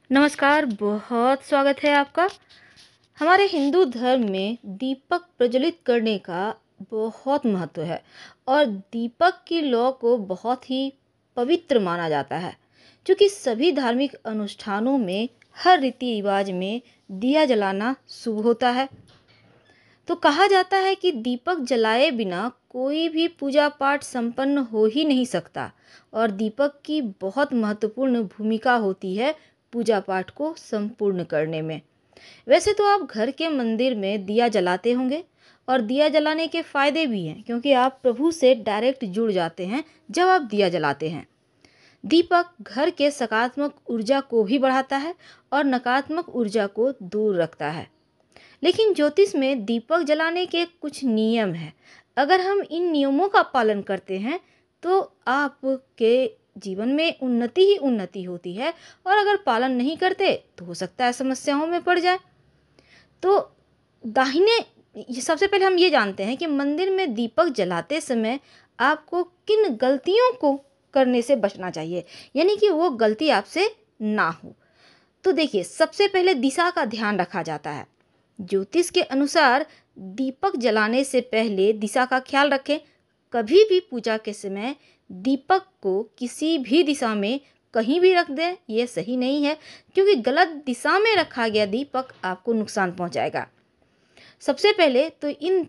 नमस्कार, बहुत स्वागत है आपका। हमारे हिंदू धर्म में दीपक प्रज्वलित करने का बहुत महत्व है और दीपक की लौ को बहुत ही पवित्र माना जाता है, क्योंकि सभी धार्मिक अनुष्ठानों में हर रीति रिवाज में दिया जलाना शुभ होता है। तो कहा जाता है कि दीपक जलाए बिना कोई भी पूजा पाठ संपन्न हो ही नहीं सकता और दीपक की बहुत महत्वपूर्ण भूमिका होती है पूजा पाठ को संपूर्ण करने में। वैसे तो आप घर के मंदिर में दिया जलाते होंगे और दिया जलाने के फायदे भी हैं, क्योंकि आप प्रभु से डायरेक्ट जुड़ जाते हैं जब आप दिया जलाते हैं। दीपक घर के सकारात्मक ऊर्जा को भी बढ़ाता है और नकारात्मक ऊर्जा को दूर रखता है। लेकिन ज्योतिष में दीपक जलाने के कुछ नियम हैं। अगर हम इन नियमों का पालन करते हैं तो आपके जीवन में उन्नति ही उन्नति होती है, और अगर पालन नहीं करते तो हो सकता है समस्याओं में पड़ जाए। तो दाहिने सबसे पहले हम ये जानते हैं कि मंदिर में दीपक जलाते समय आपको किन गलतियों को करने से बचना चाहिए, यानी कि वो गलती आपसे ना हो। तो देखिए, सबसे पहले दिशा का ध्यान रखा जाता है। ज्योतिष के अनुसार दीपक जलाने से पहले दिशा का ख्याल रखें। कभी भी पूजा के समय दीपक को किसी भी दिशा में कहीं भी रख दें, यह सही नहीं है, क्योंकि गलत दिशा में रखा गया दीपक आपको नुकसान पहुंचाएगा। सबसे पहले तो इन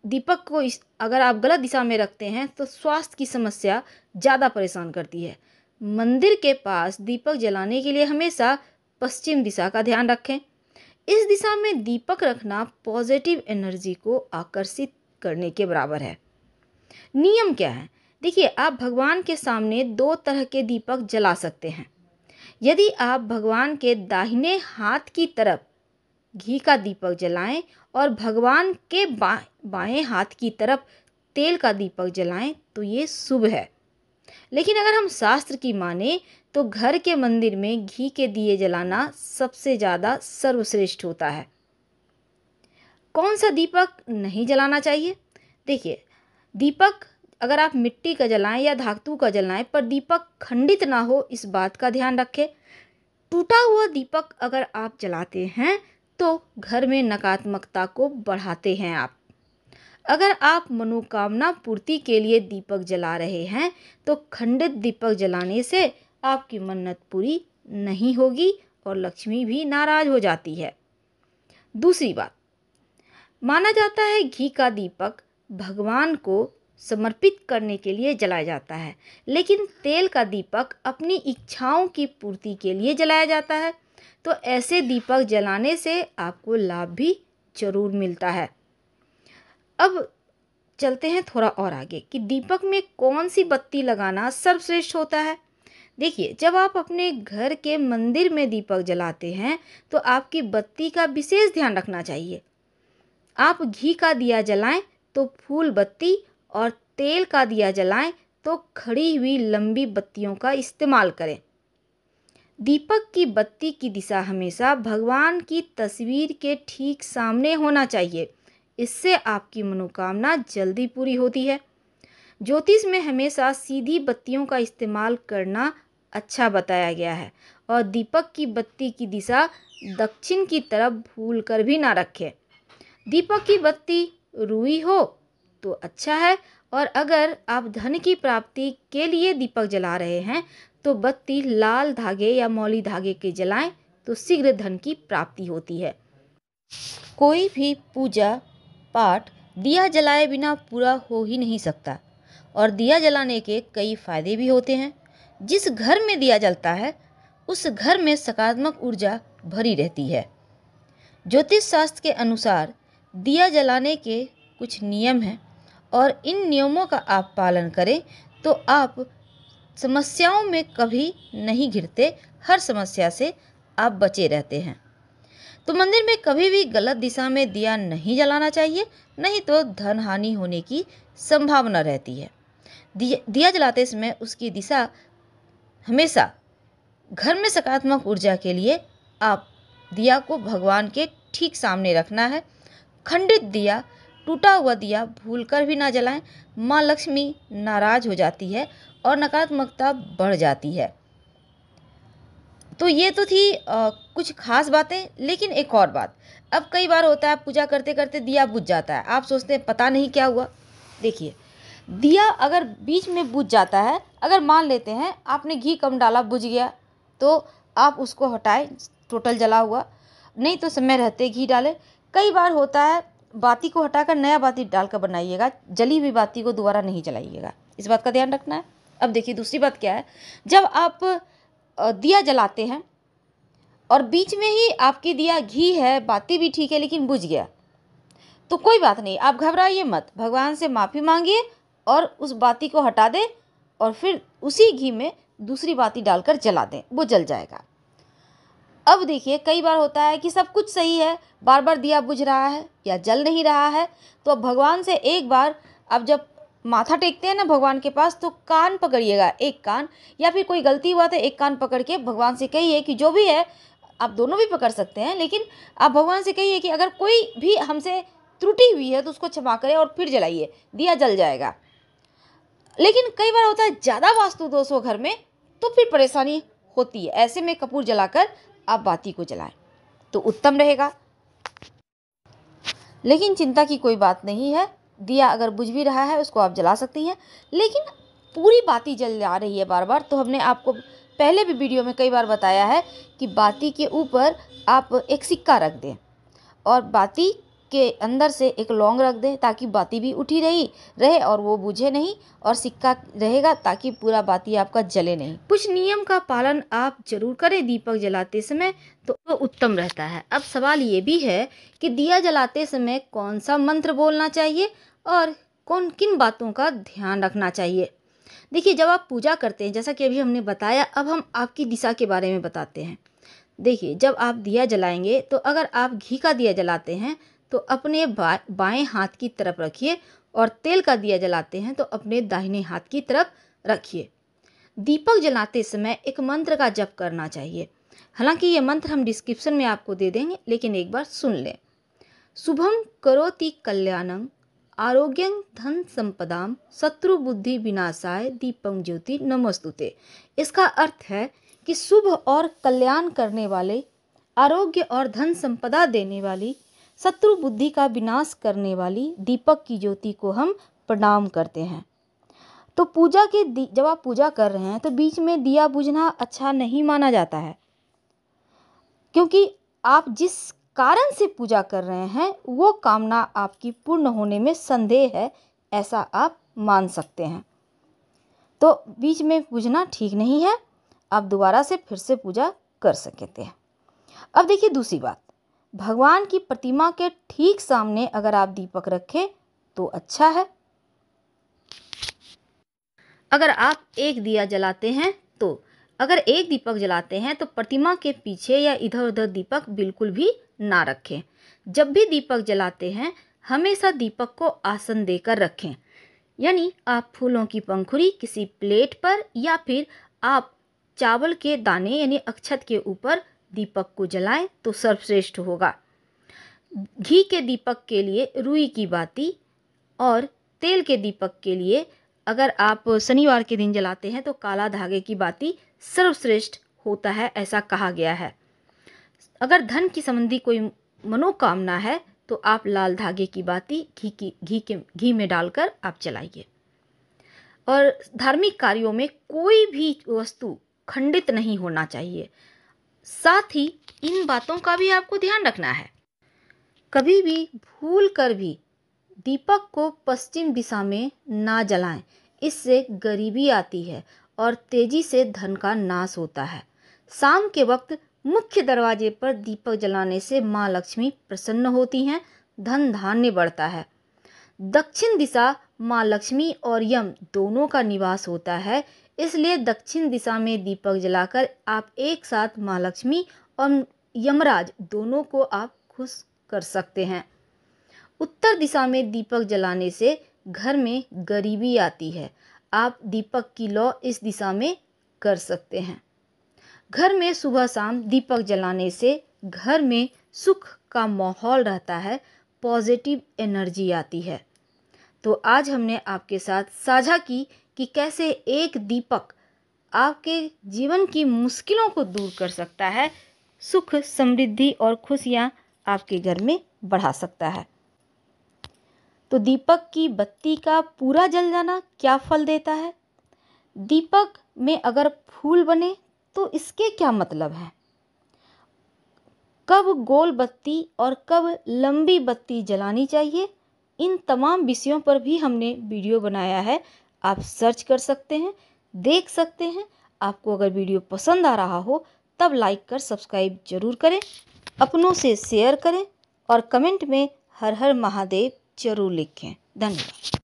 दीपक को अगर आप गलत दिशा में रखते हैं तो स्वास्थ्य की समस्या ज़्यादा परेशान करती है। मंदिर के पास दीपक जलाने के लिए हमेशा पश्चिम दिशा का ध्यान रखें। इस दिशा में दीपक रखना पॉजिटिव एनर्जी को आकर्षित करने के बराबर है। नियम क्या है? देखिए, आप भगवान के सामने दो तरह के दीपक जला सकते हैं। यदि आप भगवान के दाहिने हाथ की तरफ घी का दीपक जलाएं और भगवान के बाएं हाथ की तरफ तेल का दीपक जलाएं तो ये शुभ है। लेकिन अगर हम शास्त्र की माने तो घर के मंदिर में घी के दिए जलाना सबसे ज़्यादा सर्वश्रेष्ठ होता है। कौन सा दीपक नहीं जलाना चाहिए? देखिए, दीपक अगर आप मिट्टी का जलाएं या धातु का जलाएं, पर दीपक खंडित ना हो, इस बात का ध्यान रखें। टूटा हुआ दीपक अगर आप जलाते हैं तो घर में नकारात्मकता को बढ़ाते हैं आप। अगर आप मनोकामना पूर्ति के लिए दीपक जला रहे हैं तो खंडित दीपक जलाने से आपकी मन्नत पूरी नहीं होगी और लक्ष्मी भी नाराज हो जाती है। दूसरी बात, माना जाता है घी का दीपक भगवान को समर्पित करने के लिए जलाया जाता है, लेकिन तेल का दीपक अपनी इच्छाओं की पूर्ति के लिए जलाया जाता है। तो ऐसे दीपक जलाने से आपको लाभ भी जरूर मिलता है। अब चलते हैं थोड़ा और आगे कि दीपक में कौन सी बत्ती लगाना सर्वश्रेष्ठ होता है। देखिए, जब आप अपने घर के मंदिर में दीपक जलाते हैं तो आपकी बत्ती का विशेष ध्यान रखना चाहिए। आप घी का दिया जलाएं तो फूल बत्ती और तेल का दिया जलाएं तो खड़ी हुई लंबी बत्तियों का इस्तेमाल करें। दीपक की बत्ती की दिशा हमेशा भगवान की तस्वीर के ठीक सामने होना चाहिए। इससे आपकी मनोकामना जल्दी पूरी होती है। ज्योतिष में हमेशा सीधी बत्तियों का इस्तेमाल करना अच्छा बताया गया है और दीपक की बत्ती की दिशा दक्षिण की तरफ भूलकर भी ना रखें। दीपक की बत्ती रुई हो तो अच्छा है, और अगर आप धन की प्राप्ति के लिए दीपक जला रहे हैं तो बत्ती लाल धागे या मौली धागे के जलाएं तो शीघ्र धन की प्राप्ति होती है। कोई भी पूजा पाठ दिया जलाए बिना पूरा हो ही नहीं सकता, और दिया जलाने के कई फायदे भी होते हैं। जिस घर में दिया जलता है उस घर में सकारात्मक ऊर्जा भरी रहती है। ज्योतिष शास्त्र के अनुसार दिया जलाने के कुछ नियम हैं, और इन नियमों का आप पालन करें तो आप समस्याओं में कभी नहीं घिरते, हर समस्या से आप बचे रहते हैं। तो मंदिर में कभी भी गलत दिशा में दिया नहीं जलाना चाहिए, नहीं तो धन हानि होने की संभावना रहती है। दिया जलाते समय उसकी दिशा हमेशा घर में सकारात्मक ऊर्जा के लिए आप दिया को भगवान के ठीक सामने रखना है। खंडित दिया, टूटा हुआ दिया भूलकर भी ना जलाएं, माँ लक्ष्मी नाराज हो जाती है और नकारात्मकता बढ़ जाती है। तो ये तो थी कुछ खास बातें। लेकिन एक और बात, अब कई बार होता है पूजा करते करते दिया बुझ जाता है, आप सोचते हैं पता नहीं क्या हुआ। देखिए, दिया अगर बीच में बुझ जाता है, अगर मान लेते हैं आपने घी कम डाला, बुझ गया, तो आप उसको हटाएं, टोटल जला हुआ, नहीं तो समय रहते घी डालें। कई बार होता है बाती को हटाकर नया बाती डालकर बनाइएगा, जली हुई बाती को दोबारा नहीं जलाइएगा, इस बात का ध्यान रखना है। अब देखिए दूसरी बात क्या है, जब आप दिया जलाते हैं और बीच में ही आपकी दिया घी है, बाती भी ठीक है, लेकिन बुझ गया, तो कोई बात नहीं, आप घबराइए मत, भगवान से माफ़ी मांगिए और उस बाती को हटा दें और फिर उसी घी में दूसरी बाती डालकर जला दें, वो जल जाएगा। अब देखिए कई बार होता है कि सब कुछ सही है, बार बार दिया बुझ रहा है या जल नहीं रहा है, तो अब भगवान से एक बार, अब जब माथा टेकते हैं ना भगवान के पास, तो कान पकड़िएगा, एक कान, या फिर कोई गलती हुआ तो एक कान पकड़ के भगवान से कहिए कि जो भी है, आप दोनों भी पकड़ सकते हैं, लेकिन आप भगवान से कहिए कि अगर कोई भी हमसे त्रुटि हुई है तो उसको क्षमा करें और फिर जलाइए, दिया जल जाएगा। लेकिन कई बार होता है ज़्यादा वास्तु दोष हो घर में, तो फिर परेशानी होती है, ऐसे में कपूर जलाकर आप बाती को जलाएं तो उत्तम रहेगा। लेकिन चिंता की कोई बात नहीं है, दिया अगर बुझ भी रहा है उसको आप जला सकती हैं, लेकिन पूरी बाती जल जा रही है बार बार, तो हमने आपको पहले भी वीडियो में कई बार बताया है कि बाती के ऊपर आप एक सिक्का रख दें और बाती के अंदर से एक लौंग रख दें, ताकि बाती भी उठी रहे और वो बुझे नहीं, और सिक्का रहेगा ताकि पूरा बाती आपका जले नहीं। कुछ नियम का पालन आप जरूर करें दीपक जलाते समय, तो वो उत्तम रहता है। अब सवाल ये भी है कि दिया जलाते समय कौन सा मंत्र बोलना चाहिए और किन बातों का ध्यान रखना चाहिए। देखिए, जब आप पूजा करते हैं, जैसा कि अभी हमने बताया, अब हम आपकी दिशा के बारे में बताते हैं। देखिए, जब आप दिया जलाएंगे तो अगर आप घी का दिया जलाते हैं तो अपने बाएं हाथ की तरफ रखिए, और तेल का दिया जलाते हैं तो अपने दाहिने हाथ की तरफ रखिए। दीपक जलाते समय एक मंत्र का जप करना चाहिए, हालांकि ये मंत्र हम डिस्क्रिप्शन में आपको दे देंगे, लेकिन एक बार सुन लें। शुभम करोति कल्याणं आरोग्यं धन संपदाम शत्रु बुद्धि विनाशाय दीपं ज्योति नमोस्तुते। इसका अर्थ है कि शुभ और कल्याण करने वाले, आरोग्य और धन संपदा देने वाली, शत्रु बुद्धि का विनाश करने वाली दीपक की ज्योति को हम प्रणाम करते हैं। तो जब आप पूजा कर रहे हैं तो बीच में दिया बुझना अच्छा नहीं माना जाता है, क्योंकि आप जिस कारण से पूजा कर रहे हैं वो कामना आपकी पूर्ण होने में संदेह है, ऐसा आप मान सकते हैं। तो बीच में बुझना ठीक नहीं है, आप दोबारा से फिर से पूजा कर सकते हैं। अब देखिए दूसरी बात, भगवान की प्रतिमा के ठीक सामने अगर आप दीपक रखें तो अच्छा है। अगर आप एक दिया जलाते हैं तो अगर एक दीपक जलाते हैं तो प्रतिमा के पीछे या इधर उधर दीपक बिल्कुल भी ना रखें। जब भी दीपक जलाते हैं हमेशा दीपक को आसन देकर रखें, यानी आप फूलों की पंखुड़ी किसी प्लेट पर या फिर आप चावल के दाने यानी अक्षत के ऊपर दीपक को जलाएं तो सर्वश्रेष्ठ होगा। घी के दीपक के लिए रुई की बाती और तेल के दीपक के लिए अगर आप शनिवार के दिन जलाते हैं तो काला धागे की बाती सर्वश्रेष्ठ होता है, ऐसा कहा गया है। अगर धन की संबंधी कोई मनोकामना है तो आप लाल धागे की बाती घी में डालकर आप जलाइए। और धार्मिक कार्यों में कोई भी वस्तु खंडित नहीं होना चाहिए। साथ ही इन बातों का भी आपको ध्यान रखना है, कभी भी भूल कर भी दीपक को पश्चिम दिशा में ना जलाएं, इससे गरीबी आती है और तेजी से धन का नाश होता है। शाम के वक्त मुख्य दरवाजे पर दीपक जलाने से माँ लक्ष्मी प्रसन्न होती हैं, धन धान्य बढ़ता है। दक्षिण दिशा माँ लक्ष्मी और यम दोनों का निवास होता है, इसलिए दक्षिण दिशा में दीपक जलाकर आप एक साथ माँ लक्ष्मी और यमराज दोनों को आप खुश कर सकते हैं। उत्तर दिशा में दीपक जलाने से घर में गरीबी आती है, आप दीपक की लौ इस दिशा में कर सकते हैं। घर में सुबह शाम दीपक जलाने से घर में सुख का माहौल रहता है, पॉजिटिव एनर्जी आती है। तो आज हमने आपके साथ साझा की कि कैसे एक दीपक आपके जीवन की मुश्किलों को दूर कर सकता है, सुख समृद्धि और खुशियाँ आपके घर में बढ़ा सकता है। तो दीपक की बत्ती का पूरा जल जाना क्या फल देता है? दीपक में अगर फूल बने तो इसके क्या मतलब है? कब गोल बत्ती और कब लंबी बत्ती जलानी चाहिए, इन तमाम विषयों पर भी हमने वीडियो बनाया है। आप सर्च कर सकते हैं, देख सकते हैं। आपको अगर वीडियो पसंद आ रहा हो तब लाइक कर सब्सक्राइब जरूर करें, अपनों से शेयर करें और कमेंट में हर हर महादेव जरूर लिखें। धन्यवाद।